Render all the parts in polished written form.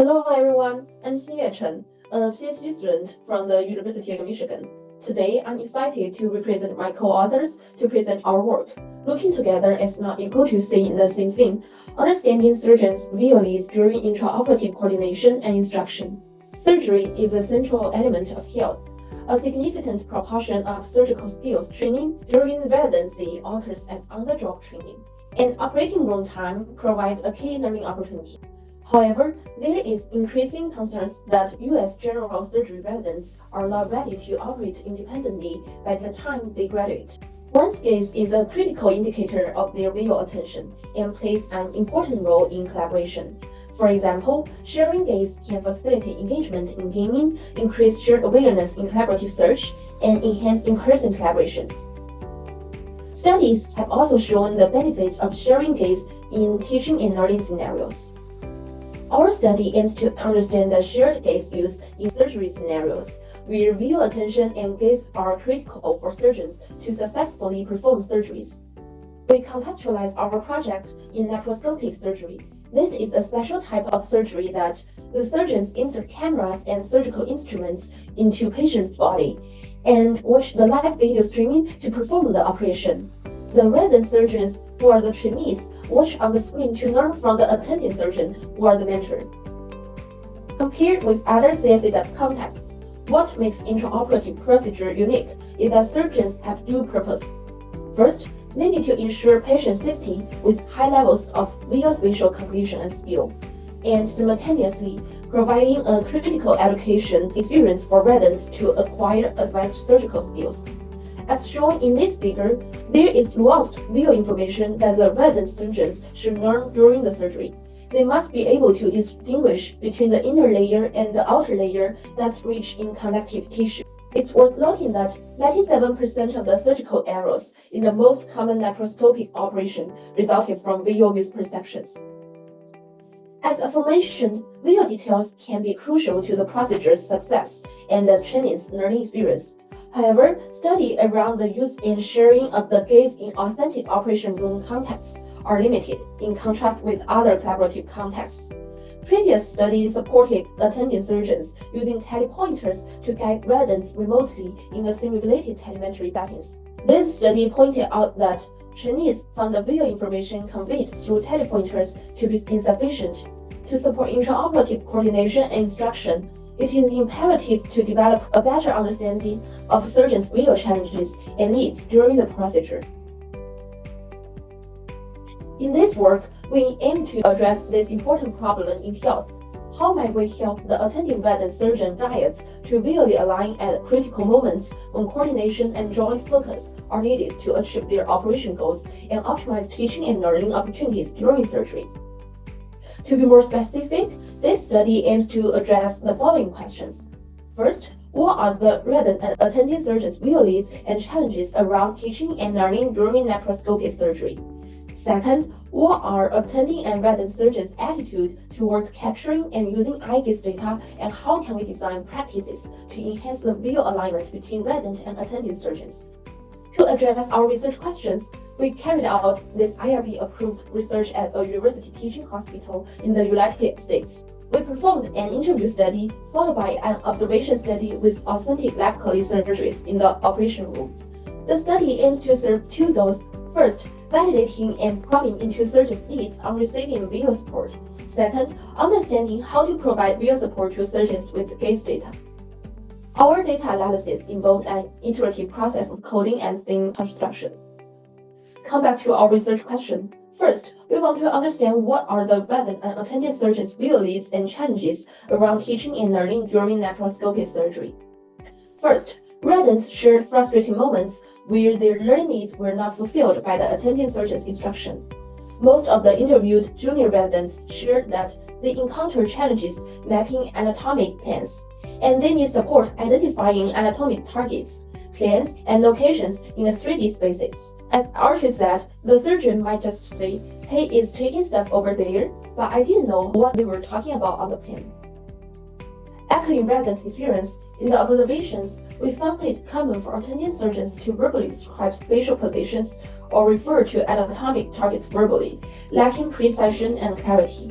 Hello everyone, I'm Chen, a PhD student from the University of Michigan. Today, I'm excited to represent my co-authors to present our work. Looking together is not equal to saying the same thing. Understanding surgeons' visual needs during intraoperative coordination and instruction. Surgery is a central element of health. A significant proportion of surgical skills training during residency occurs as on-the-job training, and operating room time provides a key learning opportunity. However, there is increasing concerns that U.S. general surgery residents are not ready to operate independently by the time they graduate. One's gaze is a critical indicator of their visual attention and plays an important role in collaboration. For example, sharing gaze can facilitate engagement in gaming, increase shared awareness in collaborative search, and enhance in-person collaborations. Studies have also shown the benefits of sharing gaze in teaching and learning scenarios. Our study aims to understand the shared gaze use in surgery scenarios, where visual attention and gaze are critical for surgeons to successfully perform surgeries. We contextualize our project in laparoscopic surgery. This is a special type of surgery that the surgeons insert cameras and surgical instruments into patient's body and watch the live video streaming to perform the operation. The resident surgeons, who are the trainees, watch on the screen to learn from the attending surgeon, who are the mentor. Compared with other CSAW contexts, what makes intraoperative procedure unique is that surgeons have dual purpose. First, they need to ensure patient safety with high levels of visual cognition and skill, and simultaneously providing a critical education experience for residents to acquire advanced surgical skills. As shown in this figure, there is nuanced visual information that the resident surgeons should learn during the surgery. They must be able to distinguish between the inner layer and the outer layer that's rich in connective tissue. It's worth noting that 97% of the surgical errors in the most common laparoscopic operation resulted from visual misperceptions. As aforementioned, visual details can be crucial to the procedure's success and the trainee's learning experience. However, studies around the use and sharing of the gaze in authentic operation room contexts are limited, in contrast with other collaborative contexts. Previous studies supported attending surgeons using telepointers to guide residents remotely in the simulated telemetry settings. This study pointed out that trainees found the visual information conveyed through telepointers to be insufficient. To support intraoperative coordination and instruction, it is imperative to develop a better understanding of surgeons' visual challenges and needs during the procedure. In this work, we aim to address this important problem in health. How might we help the attending resident surgeon diets to visually align at critical moments when coordination and joint focus are needed to achieve their operation goals and optimize teaching and learning opportunities during surgeries? To be more specific, this study aims to address the following questions. First, what are the resident and attending surgeons' visual needs and challenges around teaching and learning during laparoscopic surgery? Second, what are attending and resident surgeons' attitude towards capturing and using eye gaze data, and how can we design practices to enhance the visual alignment between resident and attending surgeons? To address our research questions, we carried out this IRB-approved research at a university teaching hospital in the United States. We performed an interview study followed by an observation study with authentic lab-colleague surgeries in the operation room. The study aims to serve two goals. First, validating and probing into surgeons' needs on receiving visual support. Second, understanding how to provide visual support to surgeons with gaze data. Our data analysis involved an iterative process of coding and theme construction. Come back to our research question. First, we want to understand what are the resident and attending surgeons' visual needs and challenges around teaching and learning during laparoscopic surgery. First, residents shared frustrating moments where their learning needs were not fulfilled by the attending surgeon's instruction. Most of the interviewed junior residents shared that they encounter challenges mapping anatomic plans, and they need support identifying anatomic targets, plans, and locations in a 3D spaces. As Archie said, the surgeon might just say, "Hey, it's taking stuff over there," but I didn't know what they were talking about on the plan. Echoing residents' experience, in the observations, we found it common for attending surgeons to verbally describe spatial positions or refer to anatomic targets verbally, lacking precision and clarity.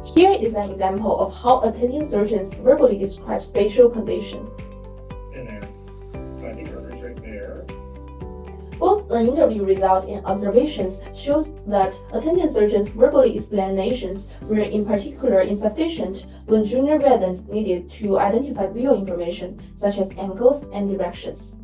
Here is an example of how attending surgeons verbally describe spatial position. And there. So I think it's right there. Both the interview result and observations shows that attending surgeons' verbally explanations were in particular insufficient when junior residents needed to identify visual information such as angles and directions.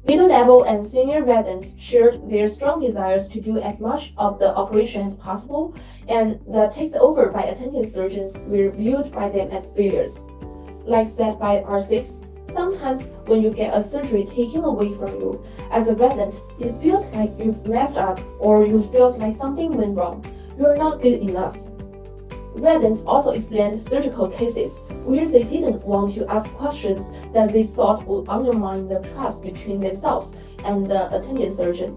Middle level and senior residents shared their strong desires to do as much of the operation as possible, and the takes over by attending surgeons were viewed by them as failures. Like said by R6, sometimes when you get a surgery taken away from you, as a resident, it feels like you've messed up or you felt like something went wrong. You're not good enough. Residents also explained surgical cases where they didn't want to ask questions that they thought would undermine the trust between themselves and the attending surgeon.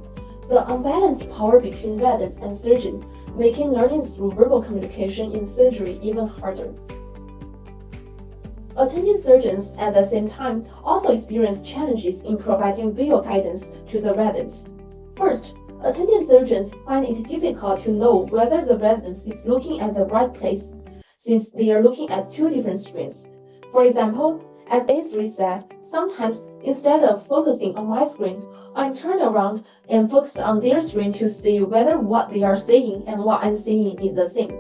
The unbalanced power between resident and surgeon, making learning through verbal communication in surgery even harder. Attending surgeons at the same time also experience challenges in providing visual guidance to the residents. First, attending surgeons find it difficult to know whether the resident is looking at the right place, since they are looking at two different screens. For example, as A3 said, sometimes instead of focusing on my screen, I turn around and focus on their screen to see whether what they are saying and what I'm saying is the same.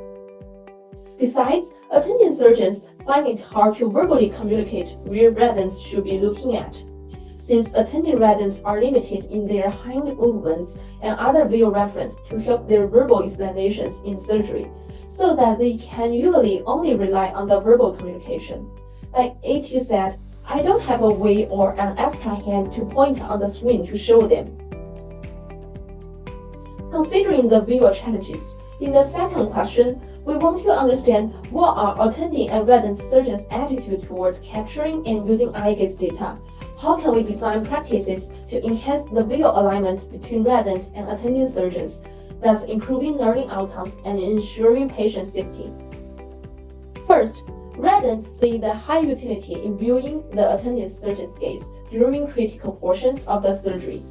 Besides, attending surgeons find it hard to verbally communicate where residents should be looking at, since attending residents are limited in their hand movements and other visual reference to help their verbal explanations in surgery, so that they can usually only rely on the verbal communication. Like A2 said, I don't have a way or an extra hand to point on the screen to show them. Considering the visual challenges, in the second question, we want to understand what are attending and resident surgeons' attitude towards capturing and using eye gaze data. How can we design practices to enhance the visual alignment between resident and attending surgeons, thus improving learning outcomes and ensuring patient safety? First, residents see the high utility in viewing the attending surgeon's gaze during critical portions of the surgery.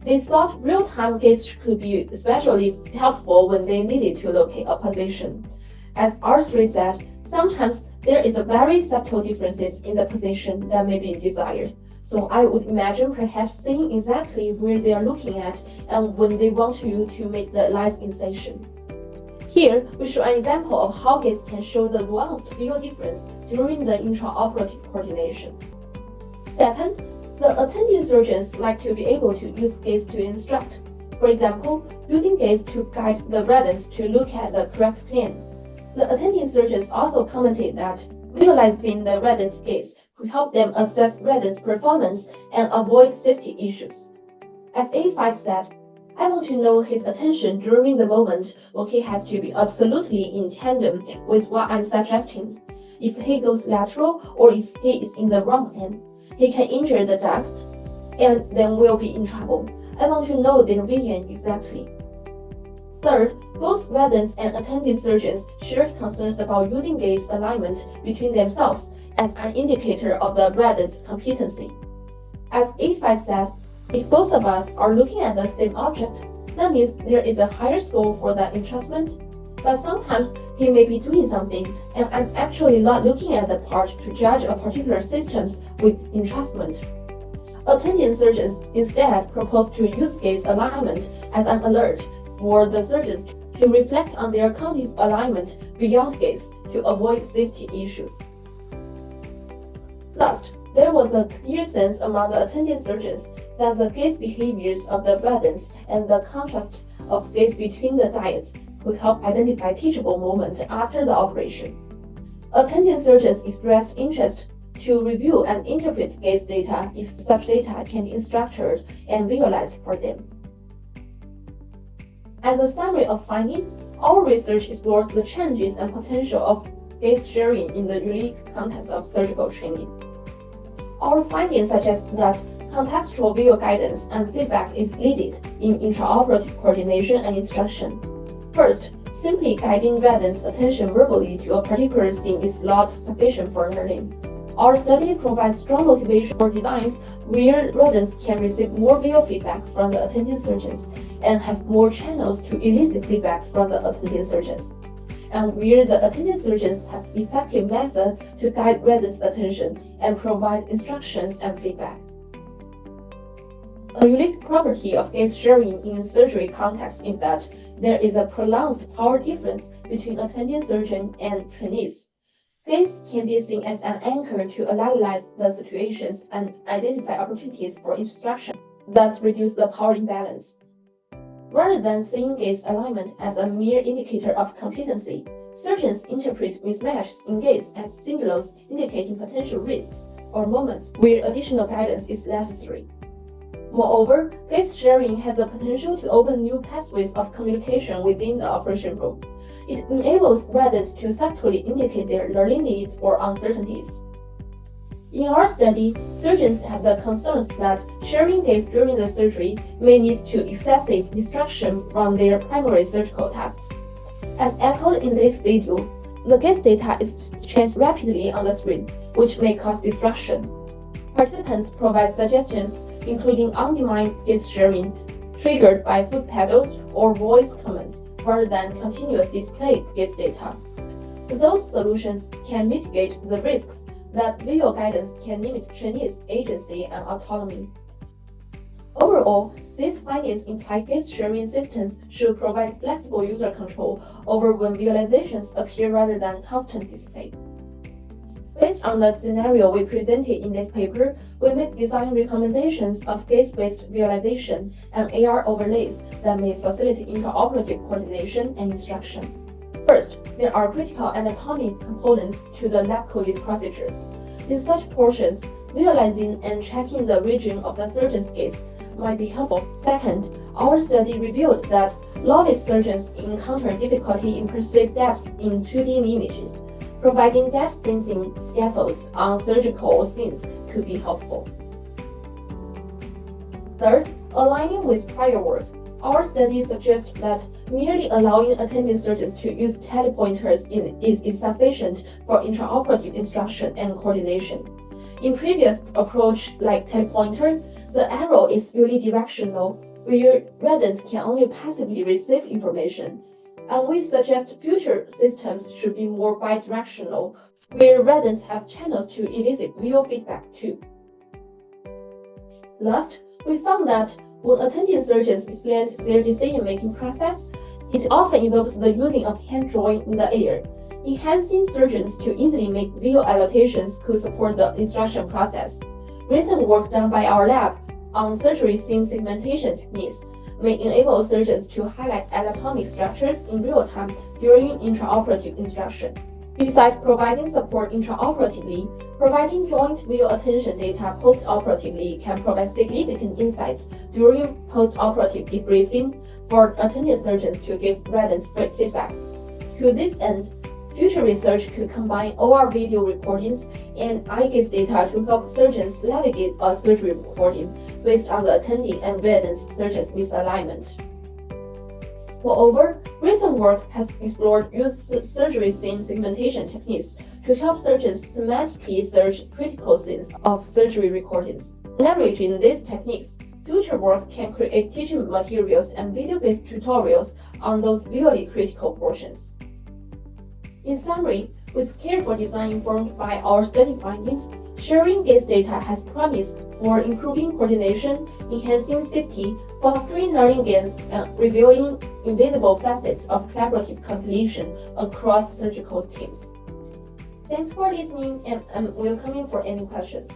They thought real-time gaze could be especially helpful when they needed to locate a position. As R3 said, sometimes there is a very subtle differences in the position that may be desired. So I would imagine perhaps seeing exactly where they are looking at and when they want you to make the last incision. Here, we show an example of how gaze can show the nuanced visual difference during the intra-operative coordination. Second, the attending surgeons like to be able to use gaze to instruct. For example, using gaze to guide the residents to look at the correct plane. The attending surgeons also commented that visualizing the resident's gaze could help them assess residents' performance and avoid safety issues. As A5 said, I want to know his attention during the moment when he has to be absolutely in tandem with what I'm suggesting. If he goes lateral or if he is in the wrong plane, he can injure the duct and then we'll be in trouble. I want to know their vision exactly. Third, both residents and attending surgeons shared concerns about using gaze alignment between themselves as an indicator of the resident's competency. As A5 said, if both of us are looking at the same object, that means there is a higher score for the entrustment. But sometimes he may be doing something, and I'm actually not looking at the part to judge a particular system with entrustment. Attending surgeons instead propose to use gaze alignment as an alert for the surgeons to reflect on their cognitive alignment beyond gaze to avoid safety issues. Last, there was a clear sense among the attending surgeons that the gaze behaviors of the residents and the contrast of gaze between the diets could help identify teachable moments after the operation. Attending surgeons expressed interest to review and interpret gaze data if such data can be structured and visualized for them. As a summary of finding, our research explores the challenges and potential of gaze sharing in the unique context of surgical training. Our findings suggest that contextual visual guidance and feedback is needed in intraoperative coordination and instruction. First, simply guiding residents' attention verbally to a particular scene is not sufficient for learning. Our study provides strong motivation for designs where residents can receive more visual feedback from the attending surgeons and have more channels to elicit feedback from the attending surgeons. and where the attending surgeons have effective methods to guide residents' attention and provide instructions and feedback. A unique property of gaze sharing in surgery context is that there is a pronounced power difference between attending surgeon and trainees. Gaze can be seen as an anchor to analyze the situations and identify opportunities for instruction, thus reduce the power imbalance. Rather than seeing gaze alignment as a mere indicator of competency, surgeons interpret mismatches in gaze as signals indicating potential risks or moments where additional guidance is necessary. Moreover, gaze sharing has the potential to open new pathways of communication within the operation room. It enables residents to subtly indicate their learning needs or uncertainties. In our study, surgeons have the concerns that sharing gaze during the surgery may lead to excessive distraction from their primary surgical tasks. As echoed in this video, the gaze data is changed rapidly on the screen, which may cause distraction. Participants provide suggestions including on-demand gaze sharing, triggered by foot pedals or voice commands, rather than continuous display gaze data. Those solutions can mitigate the risks that visual guidance can limit trainees' agency and autonomy. Overall, these findings imply gaze sharing systems should provide flexible user control over when visualizations appear rather than constant display. Based on the scenario we presented in this paper, we make design recommendations of gaze-based visualization and AR overlays that may facilitate intraoperative coordination and instruction. First, there are critical anatomic components to the lab-coded procedures. In such portions, visualizing and tracking the region of the surgeon's gaze might be helpful. Second, our study revealed that novice surgeons encounter difficulty in perceiving depth in 2D images. Providing depth sensing scaffolds on surgical scenes could be helpful. Third, aligning with prior work, our study suggests that merely allowing attending surgeons to use telepointers is insufficient for intraoperative instruction and coordination. In previous approach like telepointer, the arrow is unidirectional, where residents can only passively receive information. And we suggest future systems should be more bidirectional, where residents have channels to elicit visual feedback too. Last, we found that when attending surgeons explained their decision-making process, it often involved the using of hand drawing in the air. Enhancing surgeons to easily make visual annotations could support the instruction process. Recent work done by our lab on surgery scene segmentation techniques may enable surgeons to highlight anatomic structures in real time during intraoperative instruction. Besides providing support intraoperatively, providing joint visual attention data postoperatively can provide significant insights during postoperative debriefing for attending surgeons to give residents feedback. To this end, future research could combine OR video recordings and eye gaze data to help surgeons navigate a surgery recording based on the attending and residents' surgeon's misalignment. Moreover, recent work has explored surgery scene segmentation techniques to help surgeons semantically search critical scenes of surgery recordings. Leveraging these techniques, future work can create teaching materials and video-based tutorials on those visually critical portions. In summary, with careful design informed by our study findings, sharing gaze data has promise for improving coordination, enhancing safety, fostering learning gains, and revealing invisible facets of collaborative completion across surgical teams. Thanks for listening, and I'm welcoming for any questions.